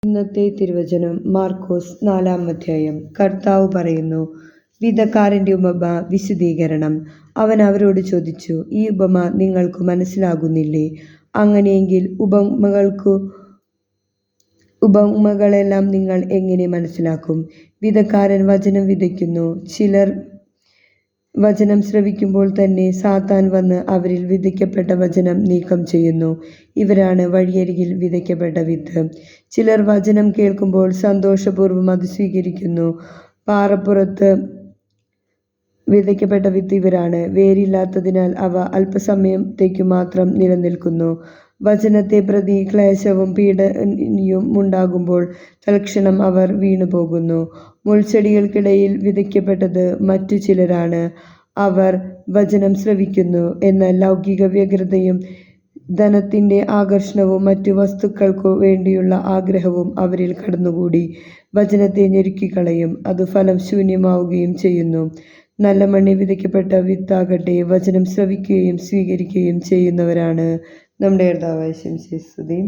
ഇന്നത്തെ തിരുവചനം മാർക്കോസ് 4-ാം അധ്യായം. കർത്താവ് പറയുന്നു, വിതക്കാരന്റെ ഉപമ വിശദീകരണം. അവൻ അവരോട് ചോദിച്ചു, ഈ ഉപമ നിങ്ങൾക്ക് മനസ്സിലാകുന്നില്ലേ? അങ്ങനെയെങ്കിൽ ഉപമകളെല്ലാം നിങ്ങൾ എങ്ങനെ മനസ്സിലാക്കും? വിതക്കാരൻ വചനം വിതയ്ക്കുന്നു. ചിലർ വചനം ശ്രവിക്കുമ്പോൾ തന്നെ സാത്താൻ വന്ന് അവരിൽ വിതയ്ക്കപ്പെട്ട വചനം നീക്കം ചെയ്യുന്നു. ഇവരാണ് വഴിയരികിൽ വിതയ്ക്കപ്പെട്ട വിത്ത്. ചിലർ വചനം കേൾക്കുമ്പോൾ സന്തോഷപൂർവ്വം അത് സ്വീകരിക്കുന്നു. പാറപ്പുറത്ത് വിതയ്ക്കപ്പെട്ട വിത്ത് ഇവരാണ്. വേരില്ലാത്തതിനാൽ അവ അല്പസമയത്തേക്കു മാത്രം നിലനിൽക്കുന്നു. വചനത്തെ പ്രതി ക്ലേശവും പീഡയും ഉണ്ടാകുമ്പോൾ തൽക്ഷണം അവർ വീണുപോകുന്നു. മുൾച്ചെടികൾക്കിടയിൽ വിതയ്ക്കപ്പെട്ടത് മറ്റു ചിലരാണ്. അവർ വചനം ശ്രവിക്കുന്നു. എന്നാൽ ലൗകിക വ്യഗ്രതയും ധനത്തിന്റെ ആകർഷണവും മറ്റു വസ്തുക്കൾക്കു വേണ്ടിയുള്ള ആഗ്രഹവും അവരിൽ കടന്നുകൂടി വചനത്തെ ഞെരുക്കിക്കളയും. അത് ഫലം ശൂന്യമാവുകയും ചെയ്യുന്നു. നല്ല മണ്ണിൽ വിതയ്ക്കപ്പെട്ട വിത്താകട്ടെ വചനം ശ്രവിക്കുകയും സ്വീകരിക്കുകയും ചെയ്യുന്നവരാണ്. നമ്മുടെ കർത്താവായ യേശുവിനെ സ്തുതി.